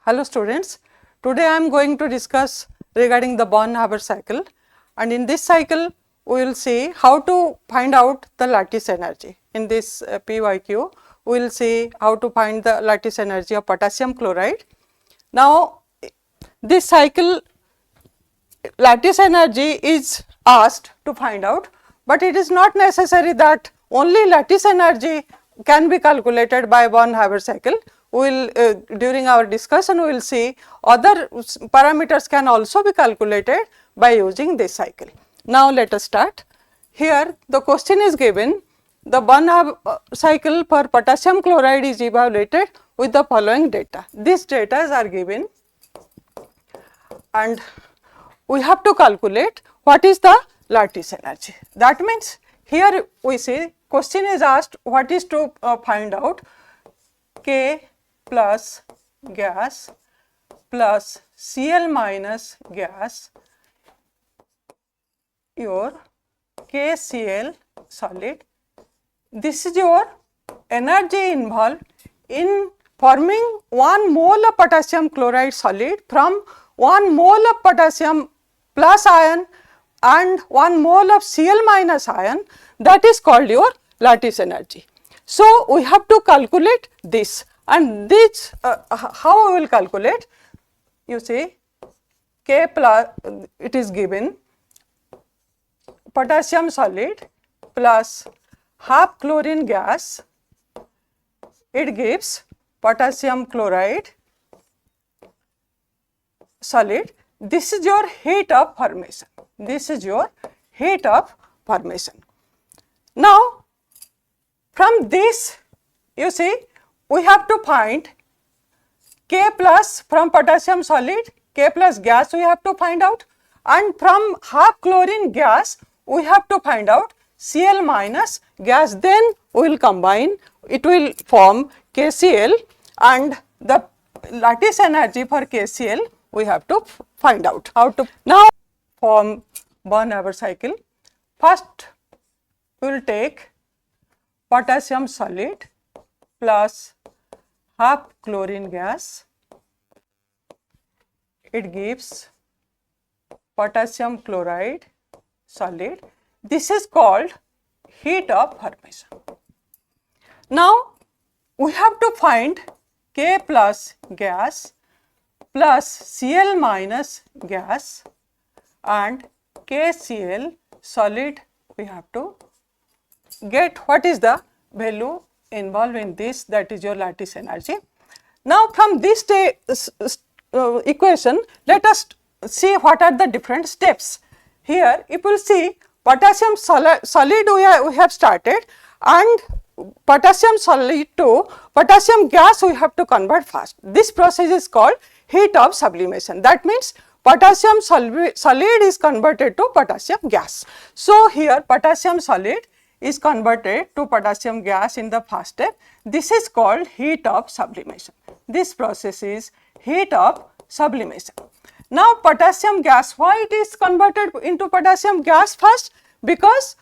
Hello students, today I am going to discuss regarding the Born-Haber cycle, and in this cycle we will see how to find out the lattice energy. In this PYQ we will see how to find the lattice energy of potassium chloride. Now this cycle lattice energy is asked to find out, but it is not necessary that only lattice energy can be calculated by Born-Haber cycle. We will during our discussion we will see other parameters can also be calculated by using this cycle. Now let us start. Here the question is given, the Born-Haber cycle for potassium chloride is evaluated with the following data. These data are given and we have to calculate what is the lattice energy. That means here we see question is asked what is to find out K plus gas plus Cl minus gas, your KCl solid. This is your energy involved in forming 1 mole of potassium chloride solid from 1 mole of potassium plus ion and 1 mole of Cl minus ion, that is called your lattice energy. So we have to calculate this, and this how we will calculate? You see K plus, it is given potassium solid plus half chlorine gas, it gives potassium chloride solid. This is your heat of formation. This is your heat of formation. Now from this you see we have to find K plus from potassium solid, K plus gas we have to find out, and from half chlorine gas we have to find out Cl minus gas. Then we will combine, it will form KCl, and the lattice energy for KCl we have to find out. How to now form Born-Haber cycle? First we will take potassium solid plus half chlorine gas, it gives potassium chloride solid. This is called heat of formation. Now we have to find K plus gas plus Cl minus gas and KCl solid. We have to get what is the value involved in this, that is your lattice energy. Now from this equation let us see what are the different steps. Here if you see potassium solid we have started, and potassium solid to potassium gas we have to convert fast. This process is called heat of sublimation. That means potassium solid is converted to potassium gas. So here potassium solid is converted to potassium gas in the first step. This is called heat of sublimation. This process is heat of sublimation. Now potassium gas, why it is converted into potassium gas first? Because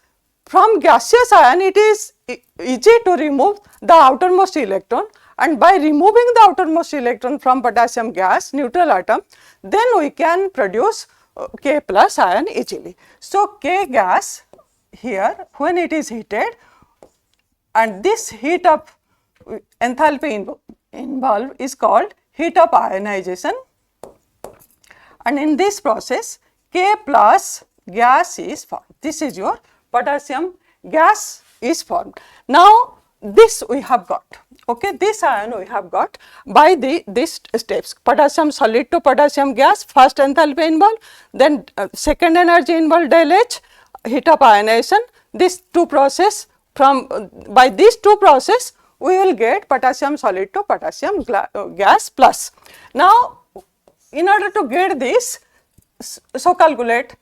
from gaseous ion it is easy to remove the outermost electron, and by removing the outermost electron from potassium gas neutral atom, then we can produce K plus ion easily. So K gas here when it is heated, and this heat of enthalpy involved is called heat of ionization, and in this process K plus gas is formed. This is your potassium gas is formed. Now this we have got, okay, this ion we have got by these steps: potassium solid to potassium gas, first enthalpy involved, then second energy involved del H, heat of ionization. This two process, from by these two process we will get potassium solid to potassium gas plus. Now in order to get this, so calculate,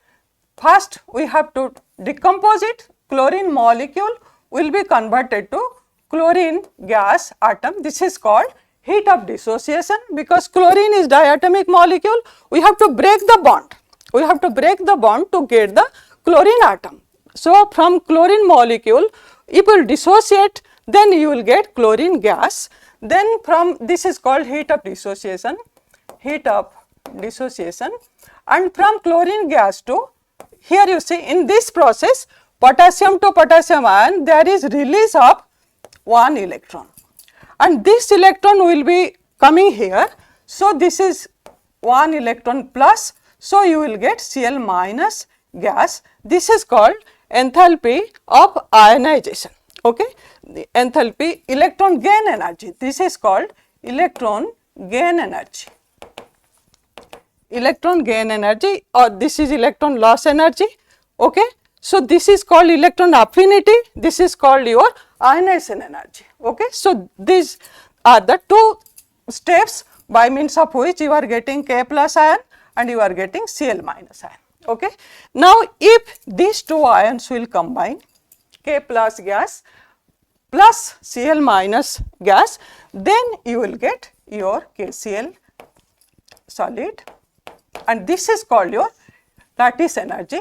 first we have to decompose it. Chlorine molecule will be converted to chlorine gas atom. This is called heat of dissociation. Because chlorine is diatomic molecule, we have to break the bond. We have to break the bond to get the chlorine atom. So from chlorine molecule, if you dissociate, then you will get chlorine gas. Then from this is called heat of dissociation. heat of dissociation, and from chlorine gas to, here you see in this process potassium to potassium ion there is release of one electron, and this electron will be coming here. So, this is one electron plus, so you will get Cl minus gas. This is called enthalpy of ionization. Okay, the enthalpy, electron gain energy, this is called electron gain energy. Electron gain energy, or this is electron loss energy. Okay, so this is called electron affinity, this is called your ionization energy. Okay, so these are the two steps by means of which you are getting K plus ion and you are getting Cl minus ion. Okay. Now, if these two ions will combine, K plus gas plus Cl minus gas, then you will get your KCl solid, and this is called your lattice energy.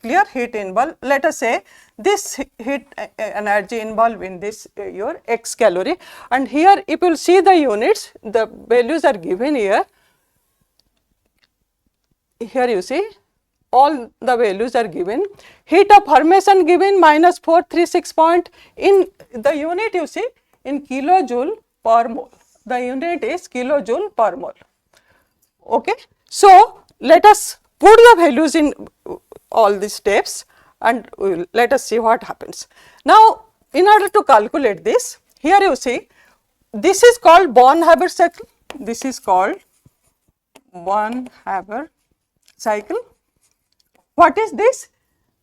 Clear, heat involved. Let us say this heat energy involved in this your x calorie, and here if you will see the units, the values are given here. Here you see all the values are given. Heat of formation given minus 436 point, in the unit you see in kilojoule per mole, the unit is kilojoule per mole. Okay. So, let us put the values in all these steps and let us see what happens. Now, in order to calculate this, here you see this is called Born-Haber cycle, this is called Born-Haber cycle. What is this?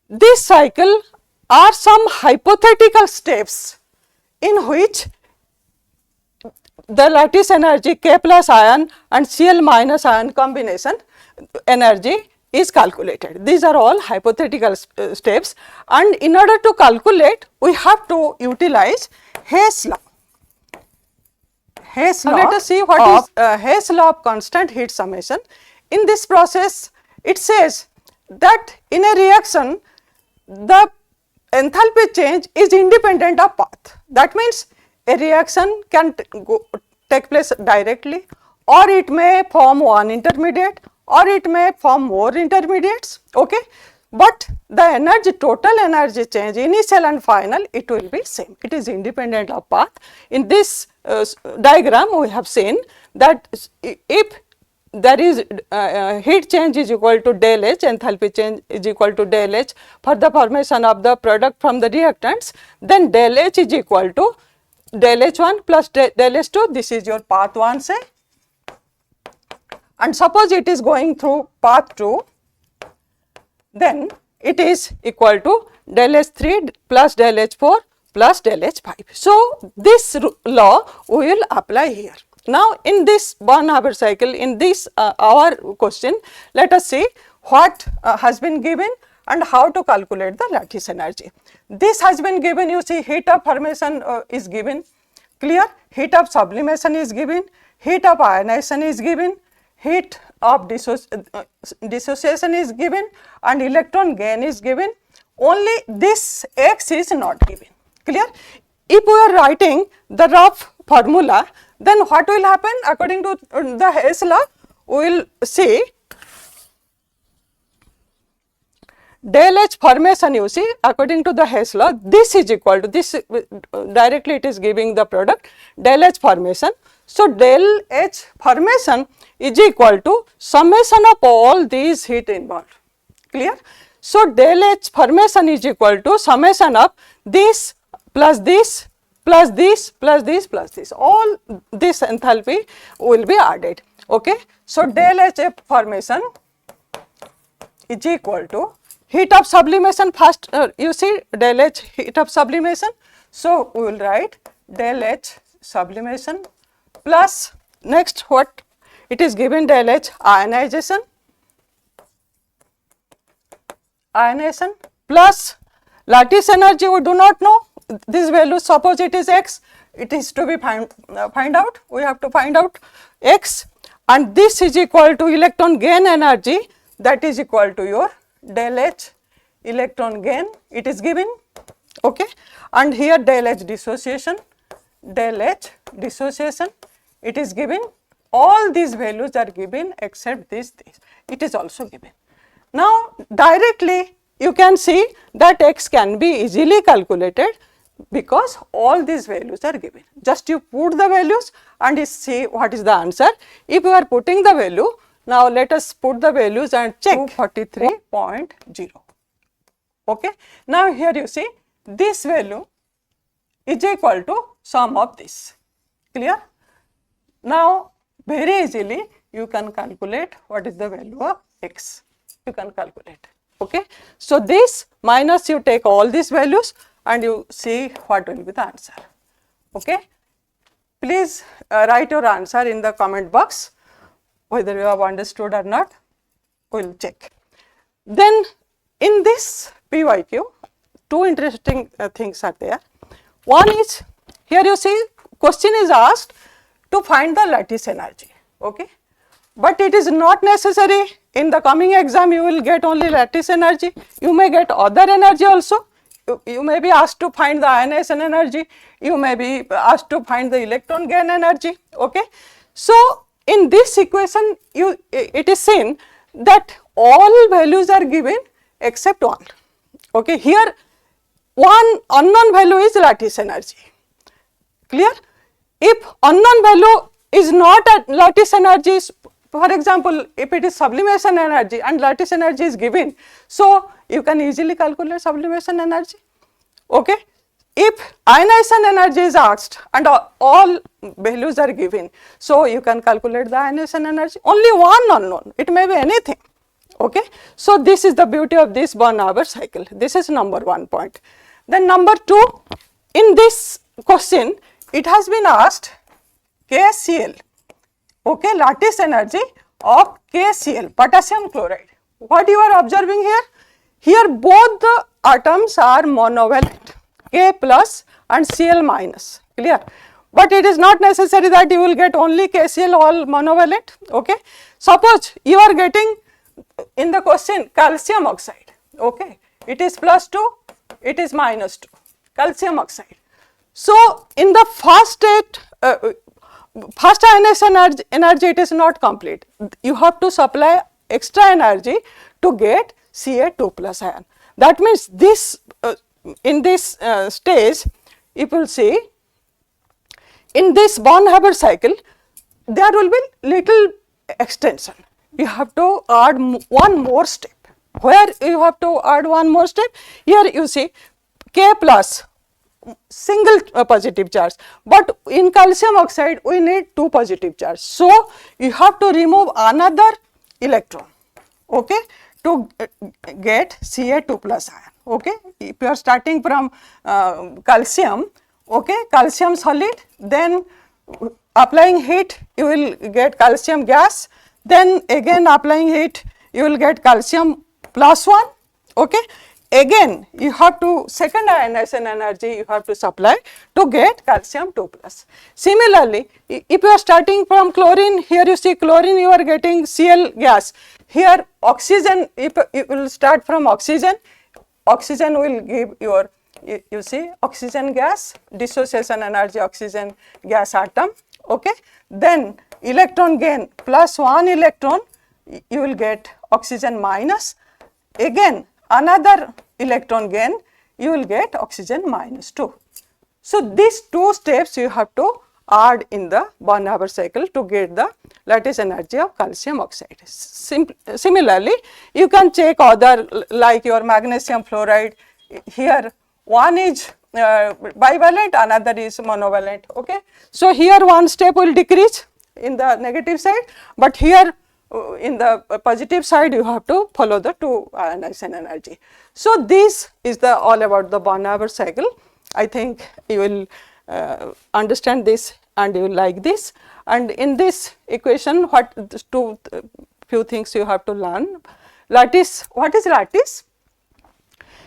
This cycle are some hypothetical steps in which the lattice energy K plus ion and Cl minus ion combination energy is calculated. These are all hypothetical steps, and in order to calculate we have to utilize Hayes law. Hayes law. Let us see what is Hayes law of constant heat summation. In this process, it says that in a reaction the enthalpy change is independent of path. That means a reaction can take place directly, or it may form one intermediate, or it may form more intermediates. Okay, but the energy, total energy change, initial and final, it will be same. It is independent of path. In this diagram we have seen that if there is heat change is equal to del H, enthalpy change is equal to del H for the formation of the product from the reactants, then del H is equal to del H1 plus del H2, this is your path 1 say, and suppose it is going through path 2, then it is equal to del H3 plus del H4 plus del H5. So, this law we will apply here. Now, in this Born-Haber cycle, in this our question, let us see what has been given and how to calculate the lattice energy. This has been given, you see heat of formation is given, clear, heat of sublimation is given, heat of ionization is given, heat of dissociation is given, and electron gain is given. Only this x is not given, clear. If we are writing the rough formula, then what will happen according to the Hayes law? We will see del H formation, you see according to the Hayes law, this is equal to this, directly it is giving the product del H formation. So, del H formation is equal to summation of all these heat involved, clear. So, del H formation is equal to summation of this plus this plus this plus this plus this, all this enthalpy will be added. Okay. So, del H formation is equal to heat of sublimation, first you see del H heat of sublimation. So, we will write del H sublimation plus next what it is given del H ionization, plus lattice energy we do not know, this value suppose it is x, it is to be find out, we have to find out x, and this is equal to electron gain energy, that is equal to your del H electron gain, it is given, okay, and here del H dissociation, it is given. all these values are given except this. It is also given. Now directly you can see that x can be easily calculated because all these values are given. Just you put the values and you see what is the answer. If you are putting the value, now let us put the values and check 243.0. Okay. Now here you see this value is equal to sum of this. Clear? Now very easily you can calculate what is the value of x. You can calculate. Okay. So this minus you take all these values and you see what will be the answer. Okay. Please write your answer in the comment box, whether you have understood or not. We will check. Then in this PYQ, two interesting things are there. One is, here you see question is asked to find the lattice energy. Okay. But it is not necessary. In the coming exam you will get only lattice energy. You may get other energy also. You may be asked to find the ionization energy. You may be asked to find the electron gain energy. Okay. So in this equation it is seen that all values are given except one. Okay. Here one unknown value is lattice energy. Clear? If unknown value is not a lattice energy, for example, if it is sublimation energy and lattice energy is given, so you can easily calculate sublimation energy. Okay. If ionization energy is asked and all values are given, so you can calculate the ionization energy. Only one unknown, it may be anything. Okay. So this is the beauty of this Born-Haber cycle. This is number 1 point. Then number 2, in this question it has been asked KCl, okay, lattice energy of KCl, potassium chloride. What you are observing here? Here both the atoms are monovalent, K plus and Cl minus, clear? But it is not necessary that you will get only KCl all monovalent, okay. Suppose you are getting in the question calcium oxide, okay, it is +2, it is -2, calcium oxide. So in the first state, first ionization energy it is not complete. You have to supply extra energy to get Ca2 plus ion. That means this in this stage, you will see in this Born-Haber cycle there will be little extension. You have to add one more step. Where you have to add one more step? Here you see K plus single positive charge, but in calcium oxide we need 2 positive charge. So you have to remove another electron, okay, to get Ca2 plus ion. Okay, if you are starting from calcium, okay, calcium solid, then applying heat you will get calcium gas, then again applying heat you will get calcium +1, okay. Again you have to second ionization energy you have to supply to get calcium 2 plus. Similarly, if you are starting from chlorine, here you see chlorine you are getting Cl gas. Here oxygen, if you will start from oxygen, oxygen will give your, you see oxygen gas, dissociation energy oxygen gas atom, okay. Then electron gain +1 electron, you will get oxygen minus, again another electron gain, you will get oxygen -2. So these 2 steps you have to add in the Born-Haber cycle to get the lattice energy of calcium oxide. Similarly, you can check other like your magnesium fluoride. Here one is bivalent, another is monovalent, okay. So here one step will decrease in the negative side, but here in the positive side you have to follow the 2 ionization energy. So this is the all about the Born-Haber cycle. I think you will understand this and you will like this. And in this equation, what few things you have to learn. Lattice, what is lattice?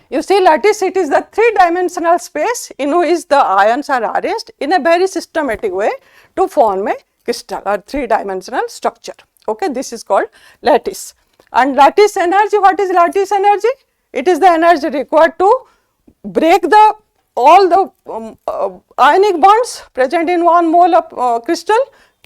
You see lattice, it is the 3-dimensional space in which the ions are arranged in a very systematic way to form a crystal or 3-dimensional structure. Okay, this is called lattice. And lattice energy, what is lattice energy? It is the energy required to break the all the ionic bonds present in 1 mole of crystal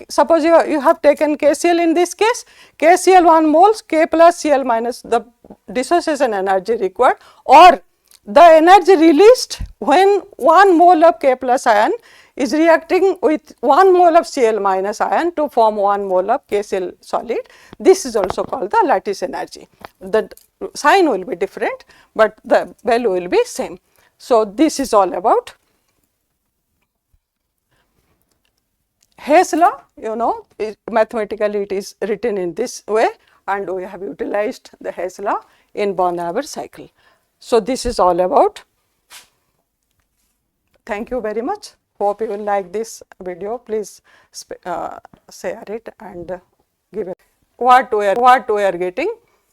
suppose you have taken KCl in this case, KCl 1 moles, K plus Cl minus the dissociation energy required, or the energy released when 1 mole of K plus ion is reacting with 1 mole of Cl minus ion to form 1 mole of KCl solid. This is also called the lattice energy. The sign will be different, but the value will be same. So, this is all about Hayes law. You know, mathematically it is written in this way, and we have utilized the Hayes law in Born-Haber cycle. So, this is all about. Thank you very much. Hope you will like this video. Please share it and give it what we are getting.